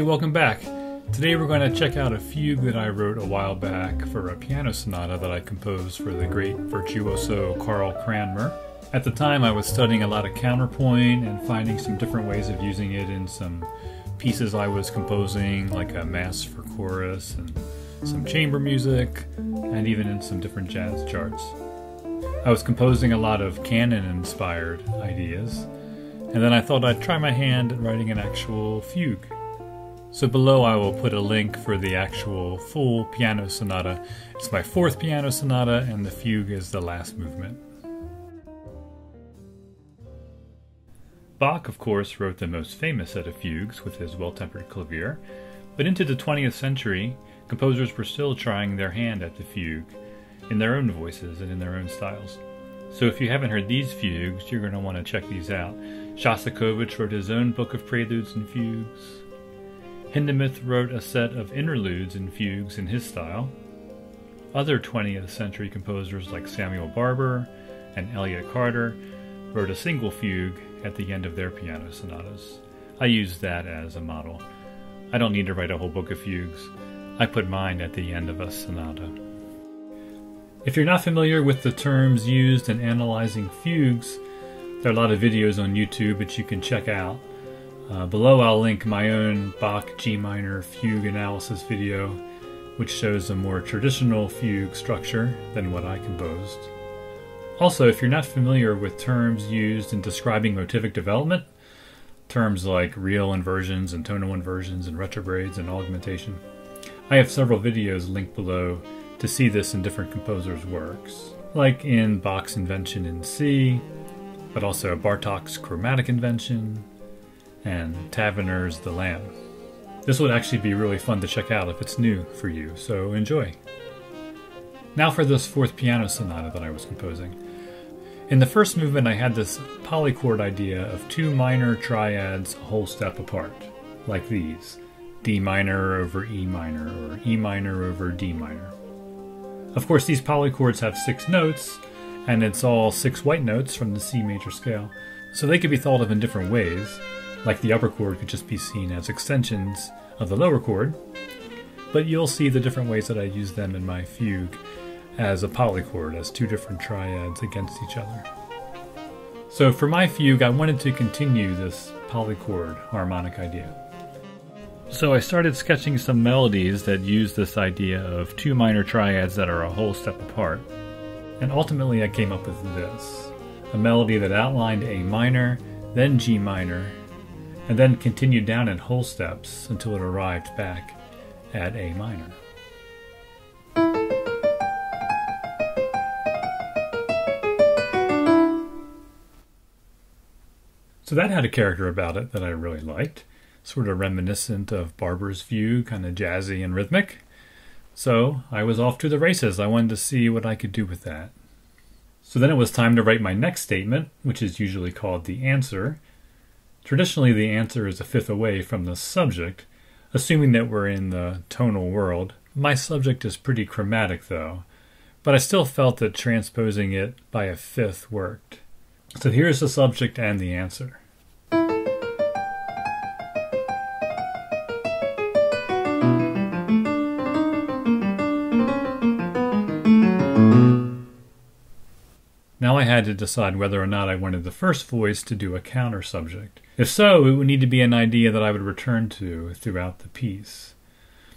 welcome back. Today we're going to check out a fugue that I wrote a while back for a piano sonata that I composed for the great virtuoso Karl Cranmer. At the time I was studying a lot of counterpoint and finding some different ways of using it in some pieces I was composing, like a mass for chorus and some chamber music, and even in some different jazz charts. I was composing a lot of canon-inspired ideas, and then I thought I'd try my hand at writing an actual fugue. So below I will put a link for the actual full piano sonata. It's my fourth piano sonata, and the fugue is the last movement. Bach, of course, wrote the most famous set of fugues with his Well-Tempered Clavier, but into the 20th century, composers were still trying their hand at the fugue, in their own voices and in their own styles. So if you haven't heard these fugues, you're going to want to check these out. Shostakovich wrote his own book of preludes and fugues. Hindemith wrote a set of interludes and fugues in his style. Other 20th century composers like Samuel Barber and Elliott Carter wrote a single fugue at the end of their piano sonatas. I use that as a model. I don't need to write a whole book of fugues. I put mine at the end of a sonata. If you're not familiar with the terms used in analyzing fugues, there are a lot of videos on YouTube that you can check out. Below I'll link my own Bach G minor fugue analysis video, which shows a more traditional fugue structure than what I composed. Also, if you're not familiar with terms used in describing motivic development, terms like real inversions and tonal inversions and retrogrades and augmentation, I have several videos linked below to see this in different composers' works, like in Bach's Invention in C, but also Bartók's Chromatic Invention, and Taverner's The Lamb. This would actually be really fun to check out if it's new for you, so enjoy. Now for this fourth piano sonata that I was composing. In the first movement I had this polychord idea of two minor triads a whole step apart, like these: D minor over E minor, or E minor over D minor. Of course these polychords have 6 notes, and it's all 6 white notes from the C major scale, so they could be thought of in different ways. Like the upper chord could just be seen as extensions of the lower chord, but you'll see the different ways that I use them in my fugue as a polychord, as 2 different triads against each other. So for my fugue, I wanted to continue this polychord harmonic idea. So I started sketching some melodies that use this idea of 2 minor triads that are a whole step apart. And ultimately I came up with this, a melody that outlined A minor, then G minor, and then continued down in whole steps until it arrived back at A minor. So that had a character about it that I really liked, sort of reminiscent of Barber's fugue, kind of jazzy and rhythmic. So I was off to the races. I wanted to see what I could do with that. So then it was time to write my next statement, which is usually called the answer. Traditionally, the answer is a fifth away from the subject, assuming that we're in the tonal world. My subject is pretty chromatic, though, but I still felt that transposing it by a fifth worked. So here's the subject and the answer. Now I had to decide whether or not I wanted the first voice to do a counter subject. If so, it would need to be an idea that I would return to throughout the piece.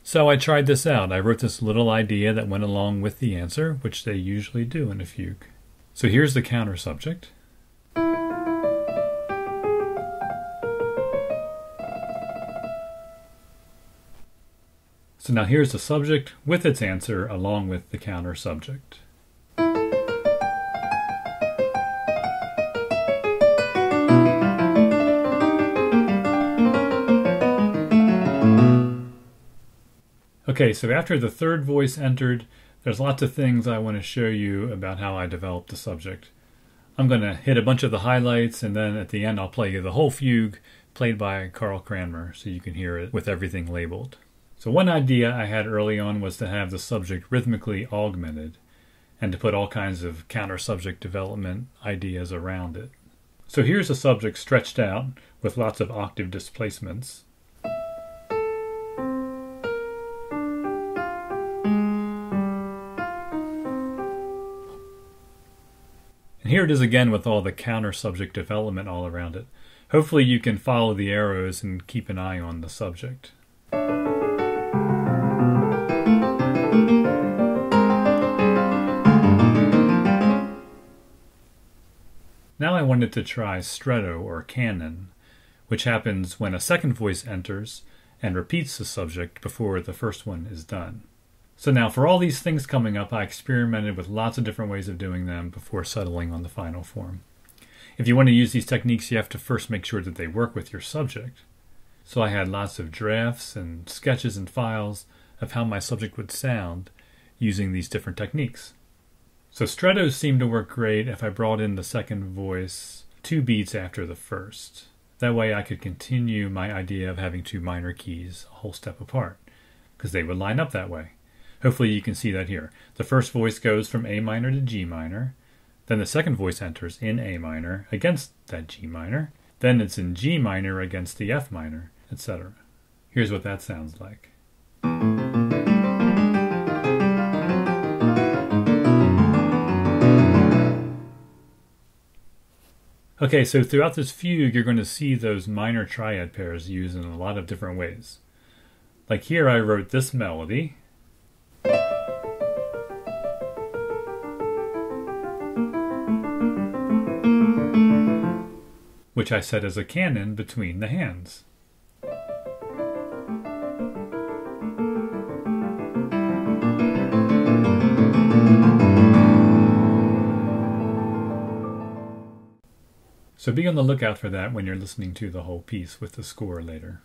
So I tried this out. I wrote this little idea that went along with the answer, which they usually do in a fugue. So here's the counter subject. So now here's the subject with its answer along with the counter subject. Okay, so after the third voice entered, there's lots of things I want to show you about how I developed the subject. I'm going to hit a bunch of the highlights, and then at the end I'll play you the whole fugue played by Karl Cranmer so you can hear it with everything labeled. So one idea I had early on was to have the subject rhythmically augmented and to put all kinds of counter-subject development ideas around it. So here's a subject stretched out with lots of octave displacements. And here it is again with all the counter-subject development all around it. Hopefully you can follow the arrows and keep an eye on the subject. Now I wanted to try stretto or canon, which happens when a second voice enters and repeats the subject before the first one is done. So now for all these things coming up, I experimented with lots of different ways of doing them before settling on the final form. If you want to use these techniques, you have to first make sure that they work with your subject. So I had lots of drafts and sketches and files of how my subject would sound using these different techniques. So strettos seemed to work great if I brought in the second voice 2 beats after the first. That way I could continue my idea of having 2 minor keys a whole step apart, because they would line up that way. Hopefully you can see that here. The first voice goes from A minor to G minor, then the second voice enters in A minor against that G minor, then it's in G minor against the F minor, etc. Here's what that sounds like. Okay, so throughout this fugue, you're going to see those minor triad pairs used in a lot of different ways. Like here I wrote this melody, which I set as a canon between the hands. So be on the lookout for that when you're listening to the whole piece with the score later.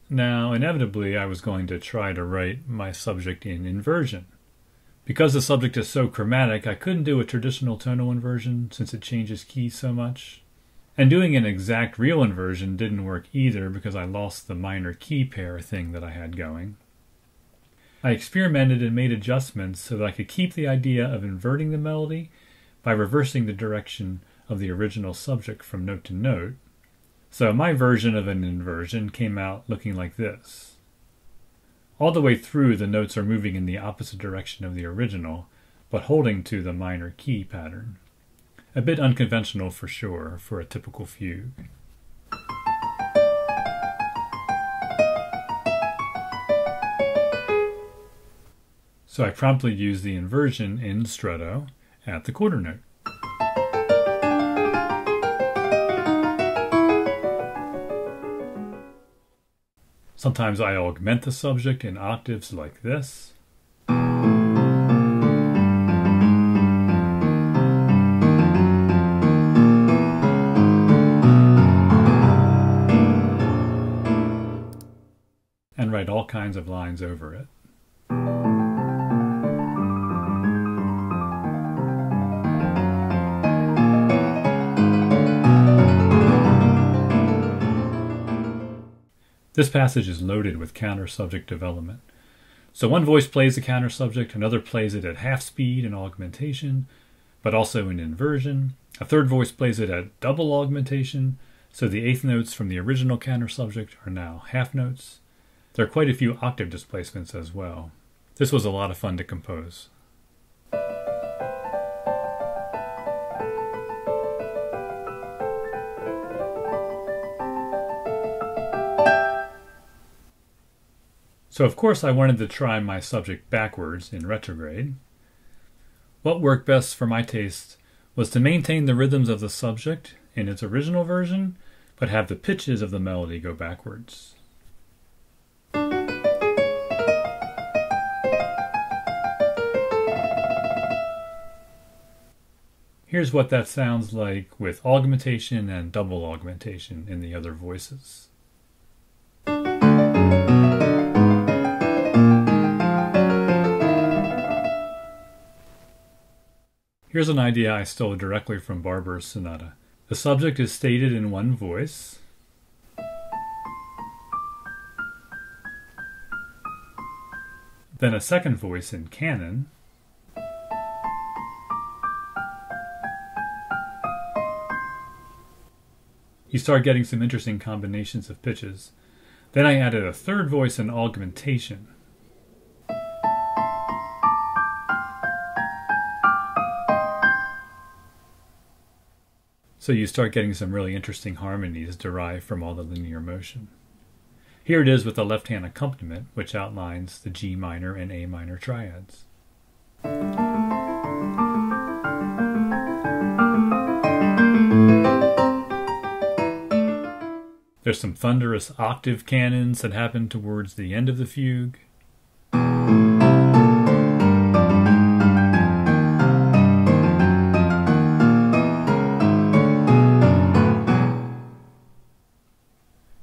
Now, inevitably, I was going to try to write my subject in inversion. Because the subject is so chromatic, I couldn't do a traditional tonal inversion since it changes keys so much. And doing an exact real inversion didn't work either because I lost the minor key pair thing that I had going. I experimented and made adjustments so that I could keep the idea of inverting the melody by reversing the direction of the original subject from note to note. So my version of an inversion came out looking like this. All the way through, the notes are moving in the opposite direction of the original, but holding to the minor key pattern. A bit unconventional for sure for a typical fugue. So I promptly used the inversion in stretto at the quarter note. Sometimes I augment the subject in octaves like this. And write all kinds of lines over it. This passage is loaded with counter-subject development. So one voice plays the counter-subject, another plays it at half speed in augmentation, but also in inversion. A third voice plays it at double augmentation, so the eighth notes from the original counter-subject are now half notes. There are quite a few octave displacements as well. This was a lot of fun to compose. So of course I wanted to try my subject backwards in retrograde. What worked best for my taste was to maintain the rhythms of the subject in its original version, but have the pitches of the melody go backwards. Here's what that sounds like with augmentation and double augmentation in the other voices. Here's an idea I stole directly from Barber's sonata. The subject is stated in one voice. Then a second voice in canon. You start getting some interesting combinations of pitches. Then I added a third voice in augmentation. So you start getting some really interesting harmonies derived from all the linear motion. Here it is with the left-hand accompaniment, which outlines the G minor and A minor triads. There's some thunderous octave cannons that happen towards the end of the fugue.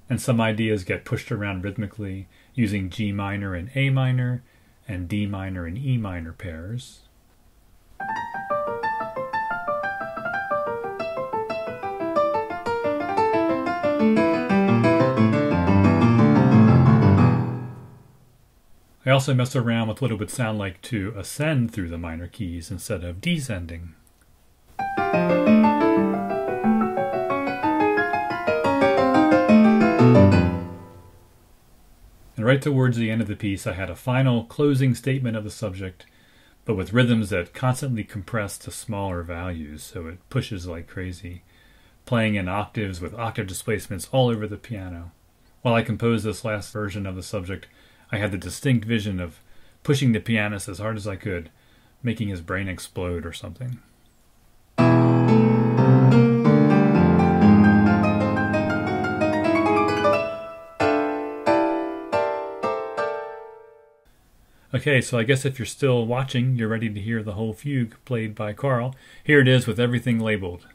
And some ideas get pushed around rhythmically using G minor and A minor, and D minor and E minor pairs. I also mess around with what it would sound like to ascend through the minor keys instead of descending. And right towards the end of the piece, I had a final closing statement of the subject, but with rhythms that constantly compress to smaller values, so it pushes like crazy, playing in octaves with octave displacements all over the piano. While I composed this last version of the subject, I had the distinct vision of pushing the pianist as hard as I could, making his brain explode or something. Okay, so I guess if you're still watching, you're ready to hear the whole fugue played by Carl. Here it is with everything labeled.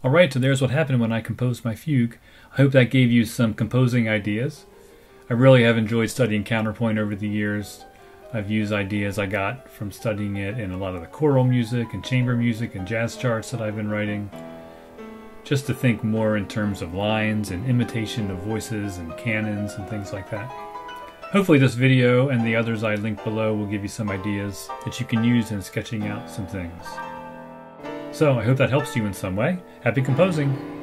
Alright, so there's what happened when I composed my fugue. I hope that gave you some composing ideas. I really have enjoyed studying counterpoint over the years. I've used ideas I got from studying it in a lot of the choral music and chamber music and jazz charts that I've been writing, just to think more in terms of lines and imitation of voices and canons and things like that. Hopefully this video and the others I linked below will give you some ideas that you can use in sketching out some things. So I hope that helps you in some way. Happy composing!